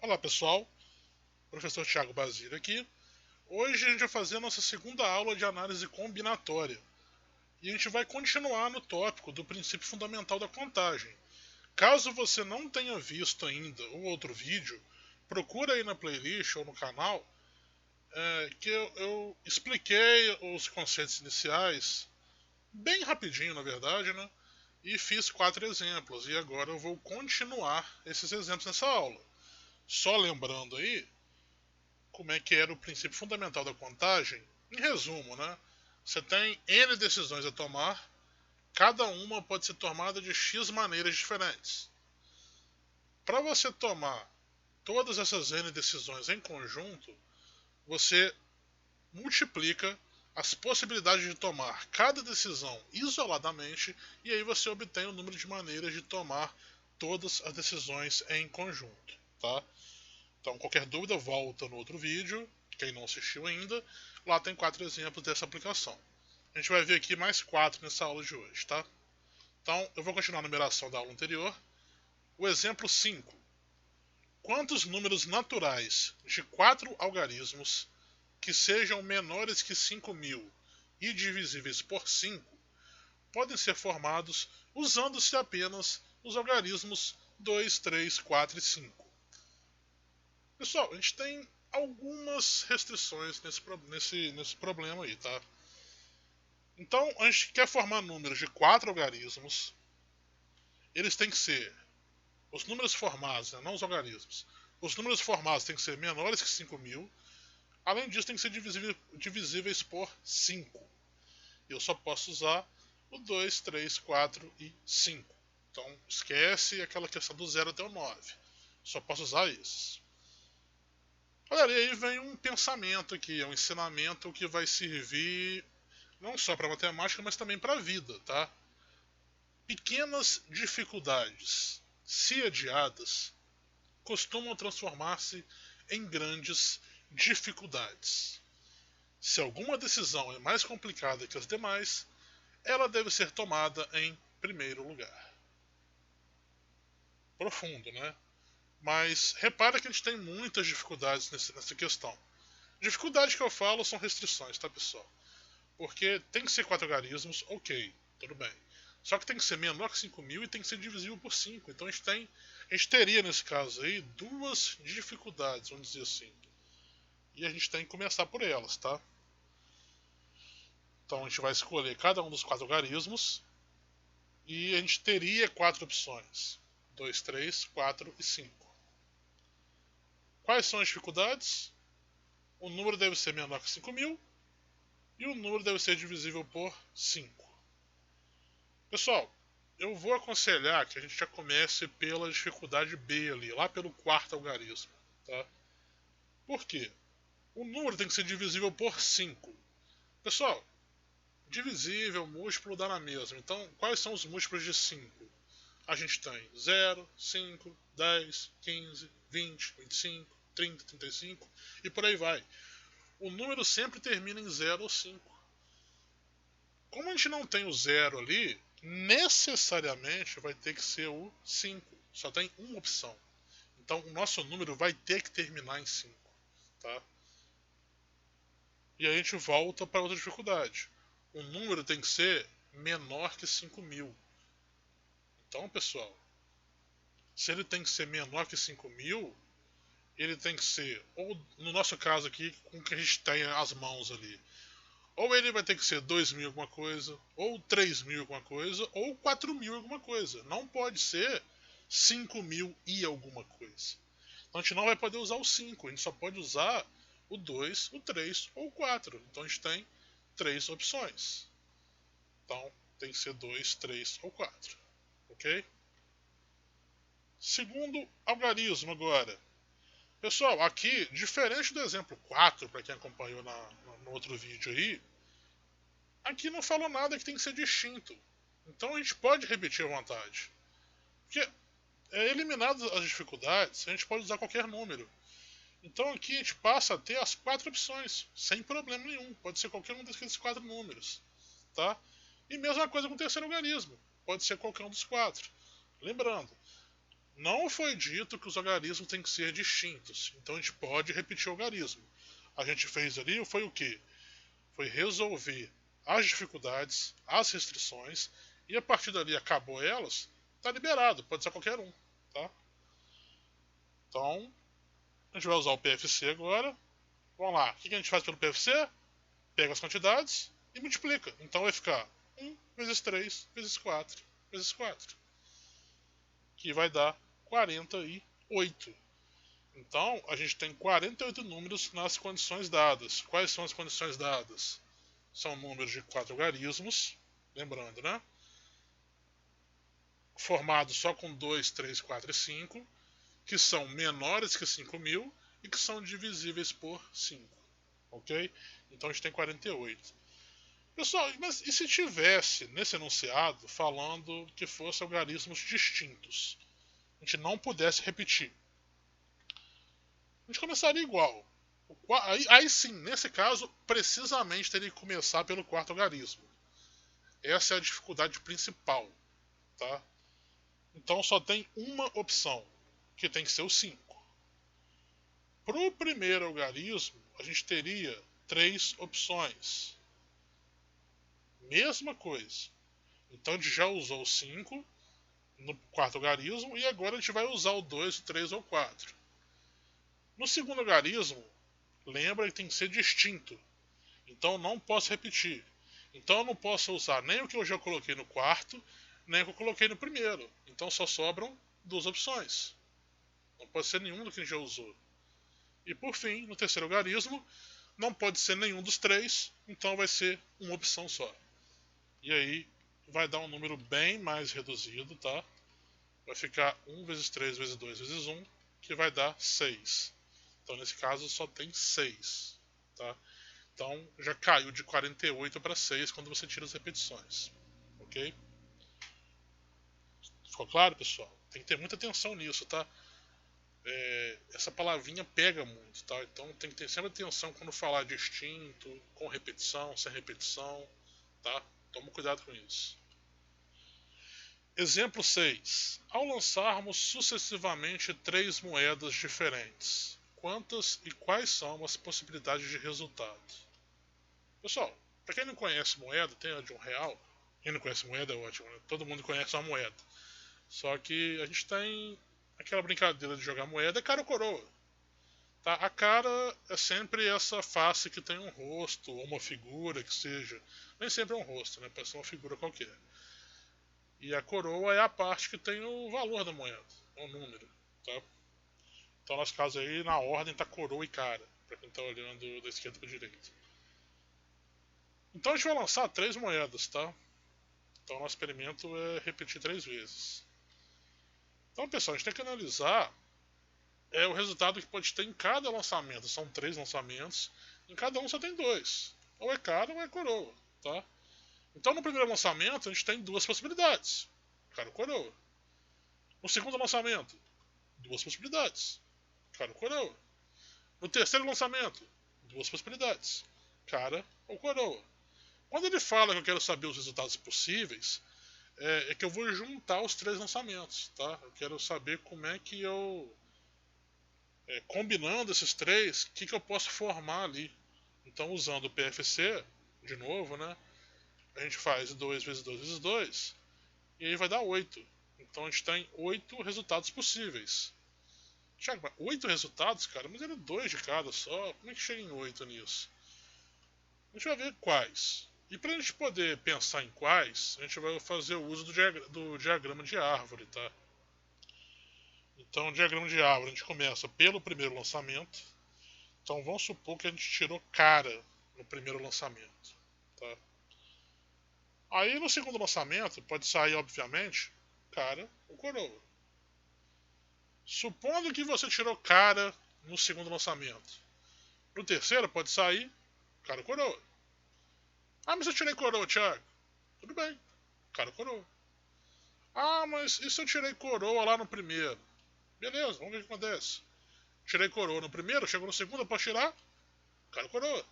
Olá pessoal, professor Thiago Basílio aqui. Hoje a gente vai fazer a nossa segunda aula de análise combinatória. E a gente vai continuar no tópico do princípio fundamental da contagem. Caso você não tenha visto ainda o outro vídeo, procura aí na playlist ou no canal que eu expliquei os conceitos iniciais, bem rapidinho na verdade, né? E fiz 4 exemplos. E agora eu vou continuar esses exemplos nessa aula. Só lembrando aí como é que era o princípio fundamental da contagem. Em resumo, né? Você tem N decisões a tomar, cada uma pode ser tomada de X maneiras diferentes. Para você tomar todas essas N decisões em conjunto, você multiplica as possibilidades de tomar cada decisão isoladamente e aí você obtém o número de maneiras de tomar todas as decisões em conjunto, tá? Então, qualquer dúvida, volta no outro vídeo. Quem não assistiu ainda, lá tem 4 exemplos dessa aplicação. A gente vai ver aqui mais 4 nessa aula de hoje, tá? Então, eu vou continuar a numeração da aula anterior. O exemplo 5. Quantos números naturais de 4 algarismos que sejam menores que 5.000 e divisíveis por 5 podem ser formados usando-se apenas os algarismos 2, 3, 4 e 5? Pessoal, a gente tem algumas restrições nesse problema aí, tá? Então, a gente quer formar números de 4 algarismos. Eles têm que ser os números formados, né, não os algarismos. Os números formados têm que ser menores que 5.000. Além disso, tem que ser divisíveis por 5. Eu só posso usar o 2, 3, 4 e 5. Então, esquece aquela questão do 0 até o 9. Só posso usar esses. Galera, e aí vem um pensamento aqui, um ensinamento que vai servir não só para matemática, mas também para a vida, tá? Pequenas dificuldades, se adiadas, costumam transformar-se em grandes dificuldades. Se alguma decisão é mais complicada que as demais, ela deve ser tomada em primeiro lugar. Profundo, né? Mas repara que a gente tem muitas dificuldades nessa questão. Dificuldades que eu falo são restrições, tá, pessoal? Porque tem que ser 4 algarismos, ok, tudo bem. Só que tem que ser menor que 5.000 e tem que ser divisível por 5. Então a gente teria nesse caso aí duas dificuldades, vamos dizer assim. E a gente tem que começar por elas, tá? Então a gente vai escolher cada um dos 4 algarismos e a gente teria 4 opções: 2, 3, 4 e 5. Quais são as dificuldades? O número deve ser menor que 5.000 e o número deve ser divisível por 5. Pessoal, eu vou aconselhar que a gente já comece pela dificuldade B ali, lá pelo quarto algarismo, tá? Por quê? O número tem que ser divisível por 5. Pessoal, divisível, múltiplo dá na mesma. Então, quais são os múltiplos de 5? A gente tem 0, 5, 10, 15, 20, 25, 30, 35 e por aí vai. O número sempre termina em 0 ou 5. Como a gente não tem o 0 ali, necessariamente vai ter que ser o 5. Só tem uma opção. Então o nosso número vai ter que terminar em 5. Tá? E aí a gente volta para outra dificuldade. O número tem que ser menor que 5.000. Então, pessoal, se ele tem que ser menor que 5.000, ele tem que ser, ou no nosso caso aqui, com o que a gente tem as mãos ali, ou ele vai ter que ser 2.000 alguma coisa, ou 3.000 alguma coisa, ou 4.000 alguma coisa. Não pode ser 5.000 e alguma coisa. Então a gente não vai poder usar o 5, a gente só pode usar o 2, o 3 ou o 4. Então a gente tem 3 opções. Então tem que ser 2, 3 ou 4. Ok? Segundo algarismo agora. Pessoal, aqui, diferente do exemplo 4, para quem acompanhou no outro vídeo aí, aqui não falou nada que tem que ser distinto. Então a gente pode repetir à vontade. Porque eliminadas as dificuldades, a gente pode usar qualquer número. Então aqui a gente passa a ter as 4 opções, sem problema nenhum. Pode ser qualquer um desses 4 números. Tá? E mesma coisa com o terceiro algarismo. Pode ser qualquer um dos 4. Lembrando, Não foi dito que os algarismos têm que ser distintos, então a gente pode repetir o algarismo. A gente fez ali foi o quê? Foi resolver as dificuldades, as restrições, e a partir dali acabou elas, tá liberado, pode ser qualquer um, tá? Então, a gente vai usar o PFC agora. Vamos lá, o que a gente faz pelo PFC? Pega as quantidades e multiplica. Então vai ficar 1 vezes 3 vezes 4 vezes 4, que vai dar 48. Então, a gente tem 48 números nas condições dadas. Quais são as condições dadas? São números de 4 algarismos, lembrando, né? Formados só com 2, 3, 4 e 5, que são menores que 5.000 e que são divisíveis por 5. Ok? Então a gente tem 48. Pessoal, mas e se tivesse nesse enunciado falando que fossem algarismos distintos? A gente não pudesse repetir. A gente começaria igual. Aí sim, nesse caso, precisamente teria que começar pelo quarto algarismo. Essa é a dificuldade principal. Tá? Então só tem uma opção, que tem que ser o 5. Para o primeiro algarismo, a gente teria 3 opções. Mesma coisa. Então a gente já usou o 5 no quarto algarismo e agora a gente vai usar o 2, o 3 ou o 4. No segundo algarismo, lembra que tem que ser distinto. Então não posso repetir. Então eu não posso usar nem o que eu já coloquei no quarto, nem o que eu coloquei no primeiro. Então só sobram 2 opções. Não pode ser nenhum do que a gente já usou. E por fim, no terceiro algarismo, não pode ser nenhum dos 3, então vai ser uma opção só. E aí vai dar um número bem mais reduzido, tá? Vai ficar 1 vezes 3 vezes 2 vezes 1, que vai dar 6. Então nesse caso só tem 6, tá? Então já caiu de 48 para 6 quando você tira as repetições, ok? Ficou claro, pessoal? Tem que ter muita atenção nisso, tá? Essa palavrinha pega muito, tá? Então tem que ter sempre atenção quando falar distinto, com repetição, sem repetição, tá? Toma cuidado com isso. Exemplo 6. Ao lançarmos sucessivamente 3 moedas diferentes, quantas e quais são as possibilidades de resultado? Pessoal, para quem não conhece moeda, tem a de R$1. Quem não conhece moeda é ótimo, né? Todo mundo conhece uma moeda. Só que a gente tem aquela brincadeira de jogar moeda, é cara ou coroa. Tá? A cara é sempre essa face que tem um rosto, ou uma figura que seja. Nem sempre é um rosto, né? Pode ser uma figura qualquer. E a coroa é a parte que tem o valor da moeda, o número. Tá? Então, nesse caso aí, na ordem tá coroa e cara, para quem tá olhando da esquerda para direita. Então a gente vai lançar 3 moedas, tá? Então nosso experimento é repetir 3 vezes. Então, pessoal, a gente tem que analisar o resultado que pode ter em cada lançamento. São 3 lançamentos, em cada um só tem 2. Ou é cara ou é coroa, tá? Então no primeiro lançamento a gente tem 2 possibilidades, cara ou coroa. No segundo lançamento, 2 possibilidades, cara ou coroa. No terceiro lançamento, 2 possibilidades, cara ou coroa. Quando ele fala que eu quero saber os resultados possíveis, é que eu vou juntar os 3 lançamentos, tá? Eu quero saber como é que eu, combinando esses 3, o que eu posso formar ali. Então, usando o PFC, de novo, né? A gente faz 2 vezes 2 vezes 2, e aí vai dar 8. Então a gente tem 8 resultados possíveis. Tiago, 8 resultados, cara? Mas era 2 de cada só. Como é que chega em 8 nisso? A gente vai ver quais. E para a gente poder pensar em quais, a gente vai fazer o uso do diagrama de árvore, tá? Então, o diagrama de árvore, a gente começa pelo primeiro lançamento. Então, vamos supor que a gente tirou cara no primeiro lançamento, tá? Aí, no segundo lançamento, pode sair, obviamente, cara ou coroa. Supondo que você tirou cara no segundo lançamento. No terceiro, pode sair cara ou coroa. Ah, mas eu tirei coroa, Thiago. Tudo bem, cara ou coroa. Ah, mas e se eu tirei coroa lá no primeiro? Beleza, vamos ver o que acontece. Tirei coroa no primeiro, chegou no segundo, eu posso tirar? Cara ou coroa.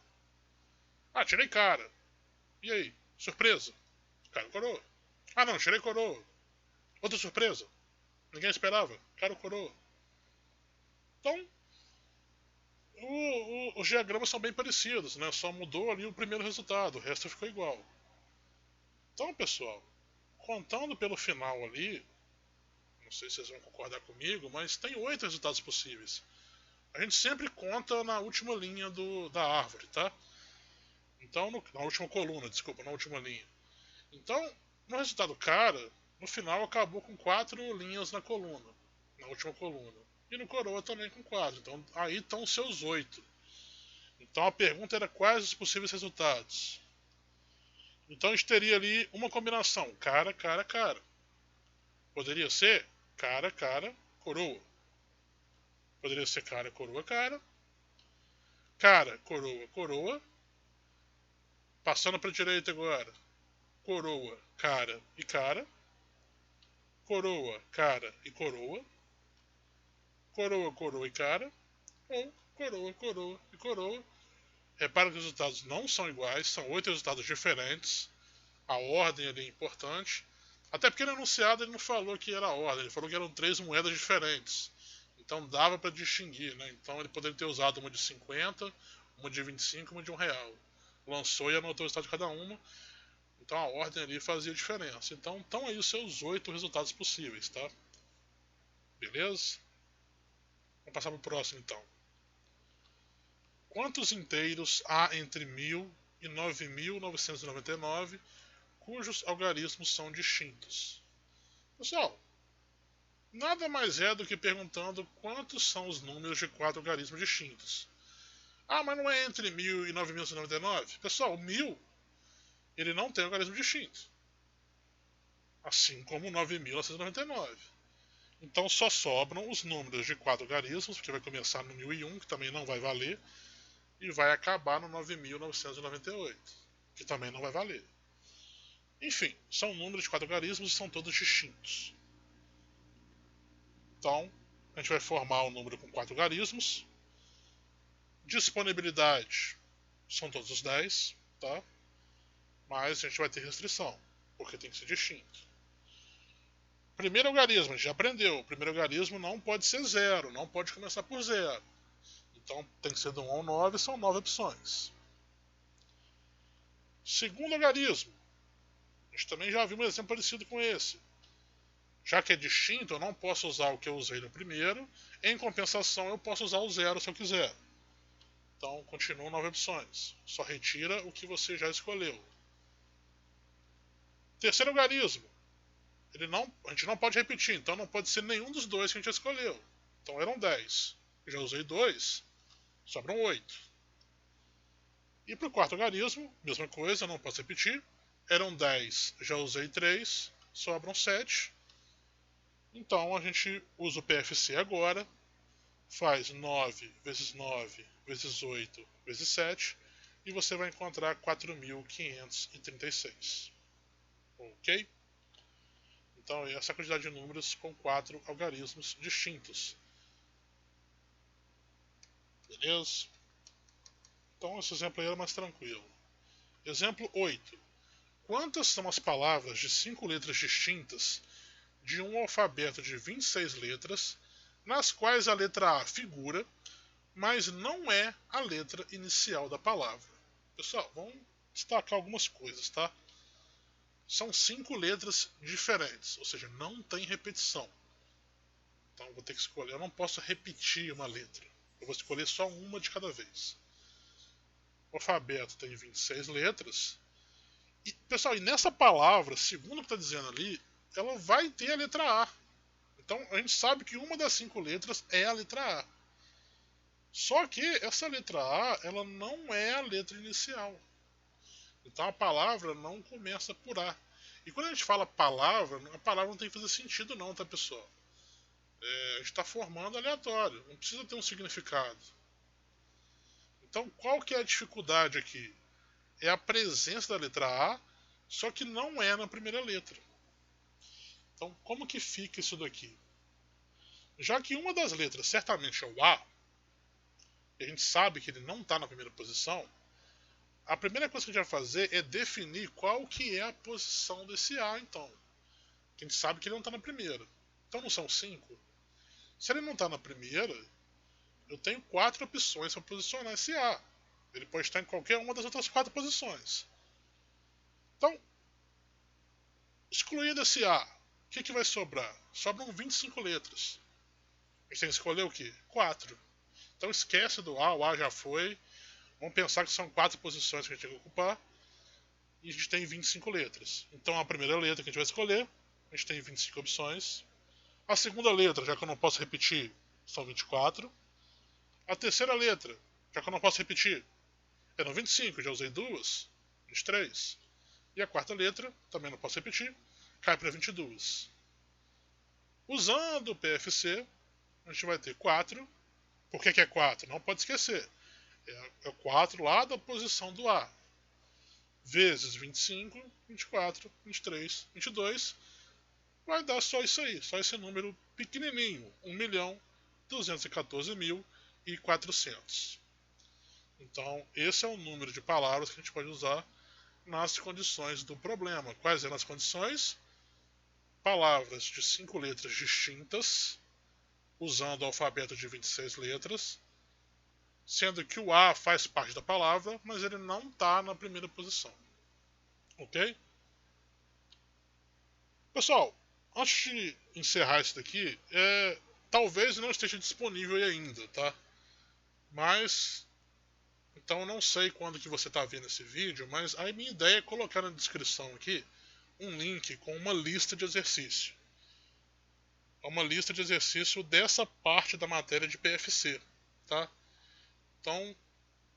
Ah, tirei cara. E aí? Surpresa? Cara ou coroa. Ah não, tirei coroa. Outra surpresa. Ninguém esperava. cara ou coroa. Então, os diagramas são bem parecidos, né? Só mudou ali o primeiro resultado, o resto ficou igual. Então, pessoal, contando pelo final ali, não sei se vocês vão concordar comigo, mas tem 8 resultados possíveis. A gente sempre conta na última linha da árvore, tá? Então, na última coluna, desculpa, na última linha. Então, no resultado cara, no final acabou com 4 linhas na coluna, na última coluna. E no coroa também com 4. Então, aí estão os seus 8. Então, a pergunta era quais os possíveis resultados. Então, a gente teria ali uma combinação, cara, cara, cara. Poderia ser cara, cara, coroa. Poderia ser cara, coroa, cara. Cara, coroa, coroa. Passando para a direita agora. Coroa, cara e cara. Coroa, cara e coroa. Coroa, coroa e cara. Ou coroa, coroa e coroa. Repara que os resultados não são iguais, são 8 resultados diferentes. A ordem ali é importante. Até porque no enunciado ele não falou que era a ordem, ele falou que eram 3 moedas diferentes. Então dava para distinguir, né? Então ele poderia ter usado uma de 50, uma de 25 e uma de R$1. Lançou e anotou o resultado de cada uma. Então a ordem ali fazia diferença. Então estão aí os seus 8 resultados possíveis, tá? Beleza? Vamos passar para o próximo então. Quantos inteiros há entre 1000 e 9.999 cujos algarismos são distintos? Pessoal, nada mais é do que perguntando quantos são os números de 4 algarismos distintos. Ah, mas não é entre 1000 e 9.999? Pessoal, o 1000 ele não tem algarismo distinto. Assim como o 9.999. Então só sobram os números de 4 algarismos, porque vai começar no 1001, que também não vai valer, e vai acabar no 9.998, que também não vai valer. Enfim, são números de 4 algarismos e são todos distintos. Então, a gente vai formar um número com 4 algarismos. Disponibilidade são todos os 10, tá? Mas a gente vai ter restrição, porque tem que ser distinto. Primeiro algarismo, a gente já aprendeu. O primeiro algarismo não pode ser 0, não pode começar por 0. Então tem que ser do 1 ao 9, são 9 opções. Segundo algarismo, a gente também já viu um exemplo parecido com esse. Já que é distinto, eu não posso usar o que eu usei no primeiro. Em compensação, eu posso usar o 0 se eu quiser. Então, continuam 9 opções. Só retira o que você já escolheu. Terceiro algarismo. A gente não pode repetir, então não pode ser nenhum dos dois que a gente já escolheu. Então eram 10. Eu já usei 2, sobram 8. E para o quarto algarismo, mesma coisa, não posso repetir. Eram 10, já usei 3, sobram 7. Então a gente usa o PFC agora, faz 9 vezes 9 vezes 8 vezes 7 e você vai encontrar 4.536. Ok? Então essa é a quantidade de números com 4 algarismos distintos. Beleza? Então esse exemplo aí era mais tranquilo. Exemplo 8. Quantas são as palavras de 5 letras distintas de um alfabeto de 26 letras, nas quais a letra A figura, mas não é a letra inicial da palavra? Pessoal, vamos destacar algumas coisas, tá? São 5 letras diferentes, ou seja, não tem repetição. Então eu vou ter que escolher, eu não posso repetir uma letra. Eu vou escolher só uma de cada vez. O alfabeto tem 26 letras. E, pessoal, e nessa palavra, segundo o que está dizendo ali, ela vai ter a letra A. Então a gente sabe que uma das 5 letras é a letra A. Só que essa letra A, ela não é a letra inicial. Então a palavra não começa por A. E quando a gente fala palavra, a palavra não tem que fazer sentido não, tá, pessoal? A gente está formando aleatório, não precisa ter um significado. Então qual que é a dificuldade aqui? É a presença da letra A, só que não é na primeira letra. Então como que fica isso daqui? Já que uma das letras certamente é o A, e a gente sabe que ele não está na primeira posição, a primeira coisa que a gente vai fazer é definir qual que é a posição desse A, então. A gente sabe que ele não está na primeira. Então não são 5? Se ele não está na primeira, eu tenho 4 opções para posicionar esse A. Ele pode estar em qualquer uma das outras 4 posições. Então, excluindo esse A, o que vai sobrar? Sobram 25 letras. A gente tem que escolher o quê? 4. Então esquece do A, o A já foi. Vamos pensar que são 4 posições que a gente tem que ocupar. E a gente tem 25 letras. Então a primeira letra que a gente vai escolher, a gente tem 25 opções. A segunda letra, já que eu não posso repetir, são 24. A terceira letra, já que eu não posso repetir, eram 25, já usei 2, 23. E a quarta letra, também não posso repetir, cai para 22. Usando o PFC, a gente vai ter 4. Por que é 4? Não pode esquecer. É 4 lá da posição do A. Vezes 25, 24, 23, 22. Vai dar só isso aí. Só esse número pequenininho. 1.214.400. Então, esse é o número de palavras que a gente pode usar nas condições do problema. Quais eram as condições? Palavras de 5 letras distintas, usando o alfabeto de 26 letras, sendo que o A faz parte da palavra, mas ele não está na primeira posição. Ok? Pessoal, antes de encerrar isso daqui, talvez não esteja disponível ainda, tá? Mas, então eu não sei quando que você está vendo esse vídeo, mas a minha ideia é colocar na descrição aqui um link com uma lista de exercício. É uma lista de exercício dessa parte da matéria de PFC, tá? Então,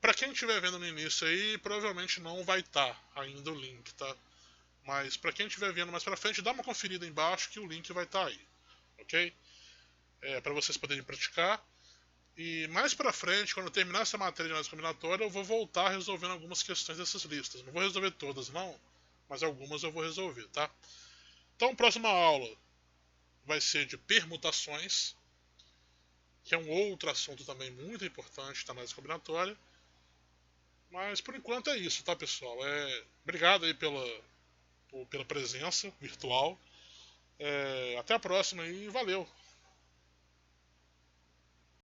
para quem estiver vendo no início aí, provavelmente não vai estar ainda o link, tá? Mas para quem estiver vendo mais para frente, dá uma conferida embaixo que o link vai estar aí, ok? Para vocês poderem praticar. E mais para frente, quando eu terminar essa matéria de análise combinatória, eu vou voltar resolvendo algumas questões dessas listas. Não vou resolver todas, não, mas algumas eu vou resolver, tá? Então, próxima aula vai ser de permutações, que é um outro assunto também muito importante da análise combinatória. Mas por enquanto é isso, tá, pessoal? Obrigado aí pela presença virtual. Até a próxima e valeu!